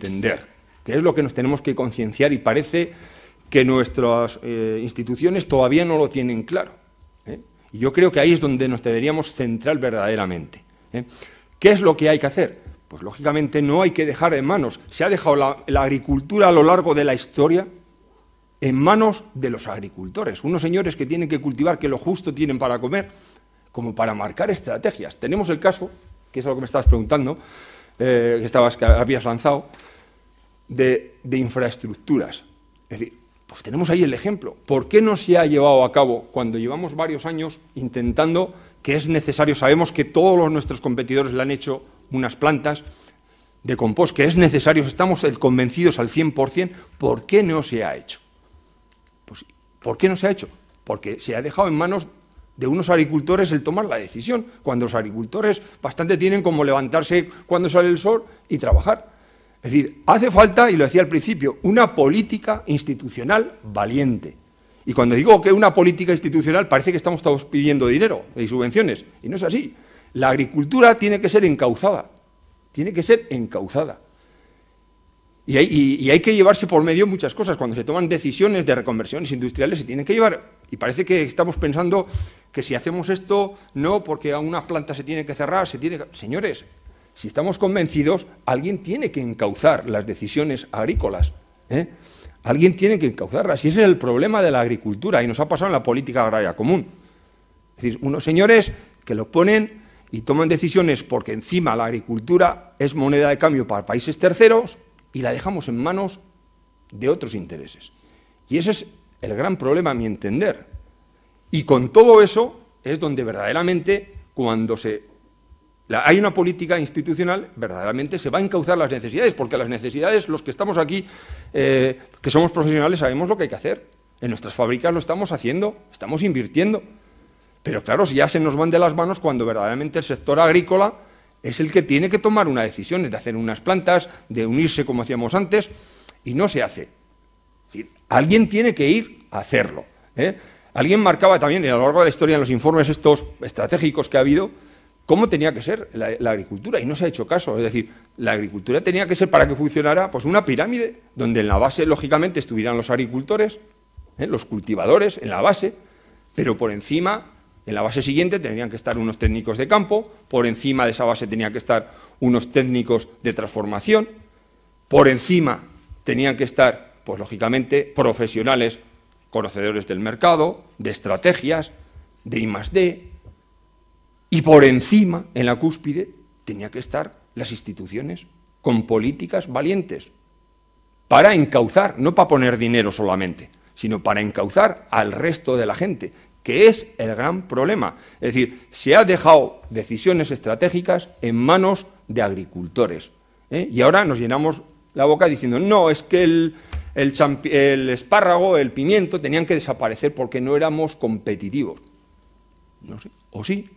entender, que es lo que nos tenemos que concienciar, y parece que nuestras instituciones todavía no lo tienen claro, ¿eh? Y yo creo que ahí es donde nos deberíamos centrar verdaderamente, ¿eh? ¿Qué es lo que hay que hacer? Pues lógicamente no hay que dejar en manos, se ha dejado la agricultura a lo largo de la historia en manos de los agricultores, unos señores que tienen que cultivar, que lo justo tienen para comer, como para marcar estrategias. Tenemos el caso, que es a lo que me estabas preguntando, que habías lanzado, de infraestructuras. Es decir, pues tenemos ahí el ejemplo. ¿Por qué no se ha llevado a cabo cuando llevamos varios años intentando, que es necesario? Sabemos que todos nuestros competidores le han hecho unas plantas de compost, que es necesario, estamos convencidos al 100%, ¿por qué no se ha hecho? Pues, ¿por qué no se ha hecho? Porque se ha dejado en manos de unos agricultores el tomar la decisión, cuando los agricultores bastante tienen como levantarse cuando sale el sol y trabajar. Es decir, hace falta, y lo decía al principio, una política institucional valiente. Y cuando digo que una política institucional, parece que estamos todos pidiendo dinero y subvenciones, y no es así. La agricultura tiene que ser encauzada, tiene que ser encauzada. Y hay que llevarse por medio muchas cosas. Cuando se toman decisiones de reconversiones industriales, se tienen que llevar, y parece que estamos pensando que si hacemos esto, no, porque a una planta se tiene que cerrar, Señores, si estamos convencidos, alguien tiene que encauzar las decisiones agrícolas, ¿eh? Alguien tiene que encauzarlas, y ese es el problema de la agricultura, y nos ha pasado en la política agraria común. Es decir, unos señores que lo ponen y toman decisiones porque encima la agricultura es moneda de cambio para países terceros, y la dejamos en manos de otros intereses. Y ese es el gran problema, a mi entender. Y con todo eso es donde verdaderamente, cuando hay una política institucional, verdaderamente se va a encauzar las necesidades, porque las necesidades, los que estamos aquí, que somos profesionales, sabemos lo que hay que hacer. En nuestras fábricas lo estamos haciendo, estamos invirtiendo. Pero claro, si ya se nos van de las manos cuando verdaderamente el sector agrícola es el que tiene que tomar una decisión, de hacer unas plantas, de unirse como hacíamos antes, y no se hace. Es decir, alguien tiene que ir a hacerlo, ¿eh? Alguien marcaba también, a lo largo de la historia, en los informes estos estratégicos que ha habido, cómo tenía que ser la agricultura, y no se ha hecho caso. Es decir, la agricultura tenía que ser, para que funcionara, pues una pirámide, donde en la base, lógicamente, estuvieran los agricultores, los cultivadores, en la base, pero por encima, en la base siguiente, tendrían que estar unos técnicos de campo, por encima de esa base tenían que estar unos técnicos de transformación, por encima tenían que estar, pues lógicamente, profesionales, conocedores del mercado, de estrategias, de I+D, y por encima, en la cúspide, tenía que estar las instituciones con políticas valientes para encauzar, no para poner dinero solamente, sino para encauzar al resto de la gente, que es el gran problema. Es decir, se ha dejado decisiones estratégicas en manos de agricultores, ¿eh? Y ahora nos llenamos la boca diciendo, no, es que el espárrago, el pimiento, tenían que desaparecer porque no éramos competitivos. No sé, o sí,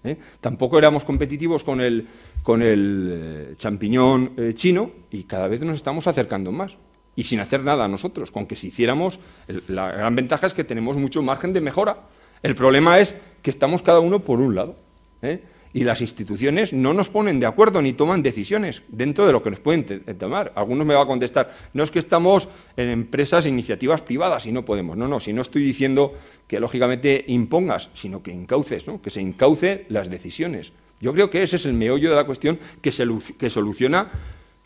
¿eh? Tampoco éramos competitivos con el champiñón chino, y cada vez nos estamos acercando más. Y sin hacer nada nosotros, con que si hiciéramos, la gran ventaja es que tenemos mucho margen de mejora. El problema es que estamos cada uno por un lado, ¿eh? Y las instituciones no nos ponen de acuerdo ni toman decisiones dentro de lo que nos pueden tomar. Algunos me van a contestar, no es que estamos en empresas e iniciativas privadas y no podemos. No, si no estoy diciendo que lógicamente impongas, sino que encauces, ¿no? Que se encauce las decisiones. Yo creo que ese es el meollo de la cuestión que soluciona,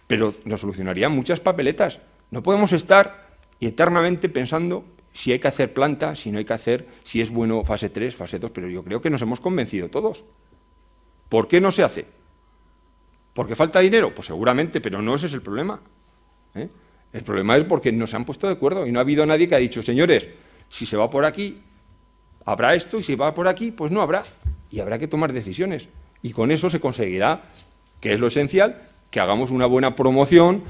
pero nos solucionaría muchas papeletas. No podemos estar eternamente pensando si hay que hacer planta, si no hay que hacer, si es bueno fase 3, fase 2, pero yo creo que nos hemos convencido todos. ¿Por qué no se hace? ¿Porque falta dinero? Pues seguramente, pero no ese es el problema, ¿eh? El problema es porque no se han puesto de acuerdo y no ha habido nadie que ha dicho, señores, si se va por aquí, habrá esto, y si va por aquí, pues no habrá. Y habrá que tomar decisiones. Y con eso se conseguirá, que es lo esencial, que hagamos una buena promoción,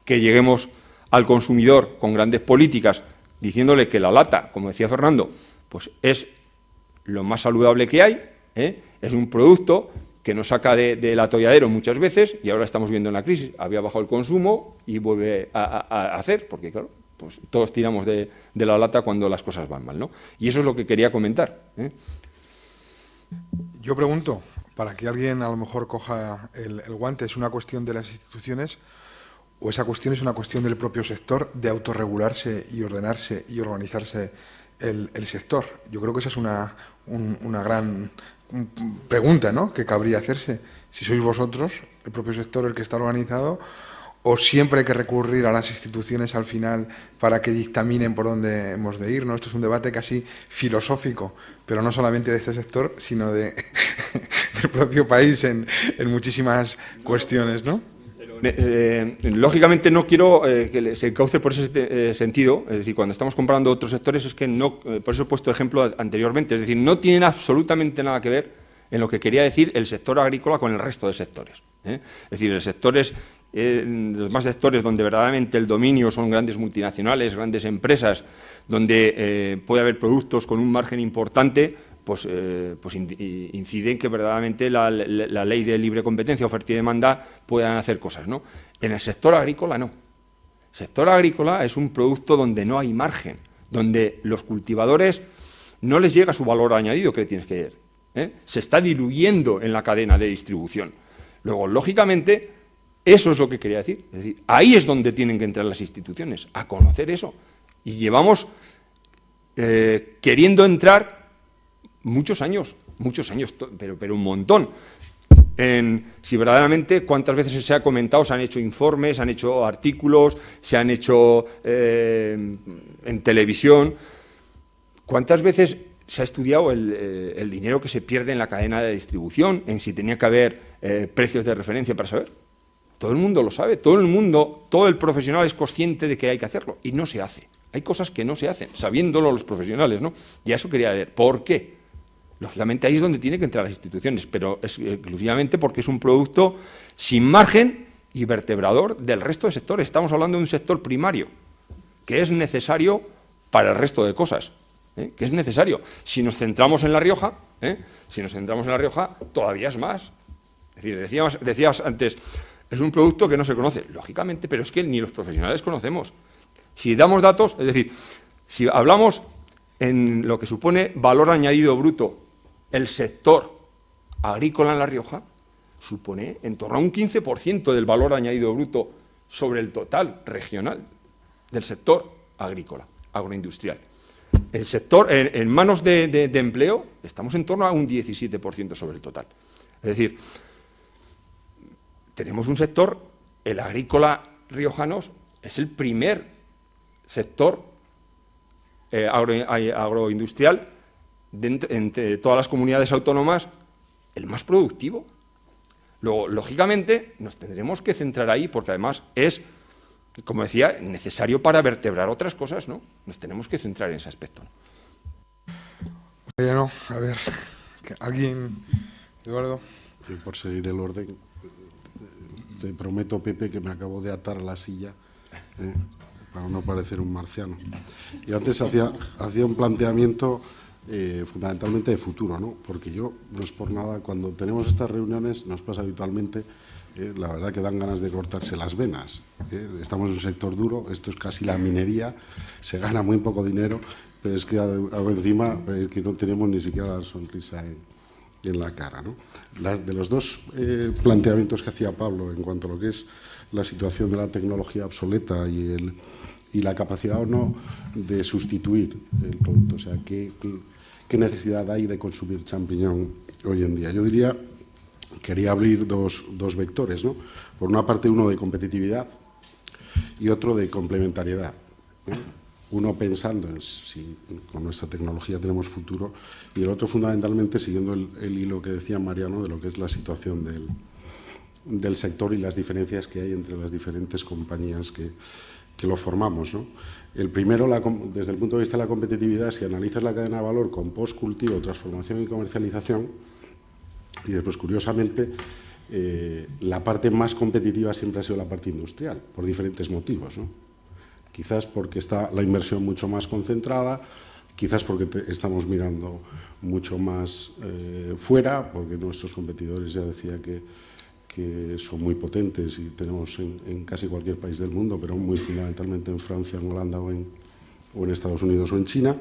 que lleguemos al consumidor con grandes políticas, diciéndole que la lata, como decía Fernando, pues es lo más saludable que hay, ¿eh? Es un producto que nos saca del atolladero muchas veces, y ahora estamos viendo en la crisis, había bajado el consumo y vuelve a hacer, porque claro, pues todos tiramos de la lata cuando las cosas van mal, ¿no? Y eso es lo que quería comentar, ¿eh? Yo pregunto, para que alguien a lo mejor coja el guante, es una cuestión de las instituciones o esa cuestión es una cuestión del propio sector de autorregularse y ordenarse y organizarse el sector. Yo creo que esa es una gran pregunta, ¿no?, que cabría hacerse. Si sois vosotros, el propio sector, el que está organizado, o siempre hay que recurrir a las instituciones al final para que dictaminen por dónde hemos de ir, ¿no? Esto es un debate casi filosófico, pero no solamente de este sector, sino del propio país en muchísimas cuestiones, ¿no? Lógicamente no quiero que se cauce por ese sentido, es decir, cuando estamos comparando otros sectores es que no, por eso he puesto ejemplo anteriormente, es decir, no tienen absolutamente nada que ver en lo que quería decir el sector agrícola con el resto de sectores. Es decir, los demás sectores donde verdaderamente el dominio son grandes multinacionales, grandes empresas, donde puede haber productos con un margen importante, pues incide en que verdaderamente la ley de libre competencia, oferta y demanda puedan hacer cosas, ¿no? En el sector agrícola no. El sector agrícola es un producto donde no hay margen, donde los cultivadores no les llega su valor añadido que le tienes que dar, se está diluyendo en la cadena de distribución. Luego, lógicamente, eso es lo que quería decir. Es decir, ahí es donde tienen que entrar las instituciones, a conocer eso. Y llevamos queriendo entrar muchos años, pero un montón. Si verdaderamente, cuántas veces se ha comentado, se han hecho informes, se han hecho artículos, se han hecho en televisión. ¿Cuántas veces se ha estudiado el dinero que se pierde en la cadena de distribución, en si tenía que haber precios de referencia para saber? Todo el mundo lo sabe, todo el profesional es consciente de que hay que hacerlo, y no se hace. Hay cosas que no se hacen, sabiéndolo los profesionales, ¿no? Y a eso quería ver. ¿Por qué? Lógicamente ahí es donde tienen que entrar las instituciones, pero exclusivamente porque es un producto sin margen y vertebrador del resto de sectores. Estamos hablando de un sector primario, que es necesario para el resto de cosas, que es necesario. Si nos centramos en La Rioja, todavía es más. Es decir, decías antes, es un producto que no se conoce, lógicamente, pero es que ni los profesionales conocemos. Si damos datos, es decir, si hablamos en lo que supone valor añadido bruto, el sector agrícola en La Rioja supone en torno a un 15% del valor añadido bruto sobre el total regional del sector agrícola, agroindustrial. El sector, en manos de empleo, estamos en torno a un 17% sobre el total. Es decir, tenemos un sector, el agrícola riojano es el primer sector agroindustrial entre todas las comunidades autónomas, el más productivo. Luego, lógicamente, nos tendremos que centrar ahí, porque además es, como decía, necesario para vertebrar otras cosas, ¿no? Nos tenemos que centrar en ese aspecto, ¿no? Bueno, a ver, ¿alguien? Eduardo. Y por seguir el orden, te prometo, Pepe, que me acabo de atar a la silla para no parecer un marciano. Y antes hacía un planteamiento fundamentalmente de futuro, ¿no? Porque yo, no es por nada, cuando tenemos estas reuniones nos pasa habitualmente, la verdad que dan ganas de cortarse las venas. Estamos en un sector duro, esto es casi la minería, se gana muy poco dinero, pero es que encima que no tenemos ni siquiera la sonrisa en la cara, ¿no? De los dos planteamientos que hacía Pablo en cuanto a lo que es la situación de la tecnología obsoleta y la capacidad o no de sustituir el producto, o sea, ¿qué necesidad hay de consumir champiñón hoy en día? Yo diría, quería abrir dos vectores, ¿no? Por una parte, uno de competitividad y otro de complementariedad, ¿no? Uno pensando en si con nuestra tecnología tenemos futuro, y el otro fundamentalmente siguiendo el hilo que decía Mariano de lo que es la situación del sector y las diferencias que hay entre las diferentes compañías que lo formamos, ¿no? El primero, desde el punto de vista de la competitividad, si analizas la cadena de valor con post-cultivo, transformación y comercialización, y después, curiosamente, la parte más competitiva siempre ha sido la parte industrial, por diferentes motivos, ¿no? Quizás porque está la inversión mucho más concentrada, quizás porque estamos mirando mucho más fuera, porque nuestros competidores, ya decía que son muy potentes y tenemos en casi cualquier país del mundo, pero muy fundamentalmente en Francia, en Holanda o en Estados Unidos o en China.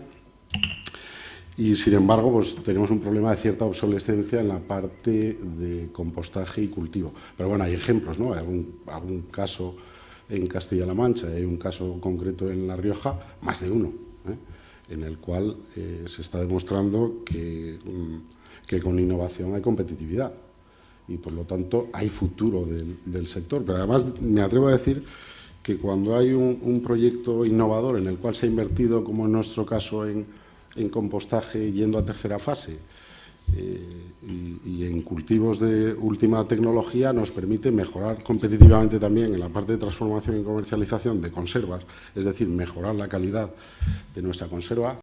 Y sin embargo, pues tenemos un problema de cierta obsolescencia en la parte de compostaje y cultivo. Pero bueno, hay ejemplos, ¿no? Hay algún caso en Castilla-La Mancha, y hay un caso concreto en La Rioja, más de uno, en el cual se está demostrando que con innovación hay competitividad y, por lo tanto, hay futuro del sector. Pero además me atrevo a decir que cuando hay un proyecto innovador en el cual se ha invertido, como en nuestro caso, en compostaje yendo a tercera fase, y en cultivos de última tecnología, nos permite mejorar competitivamente también en la parte de transformación y comercialización de conservas, es decir, mejorar la calidad de nuestra conserva,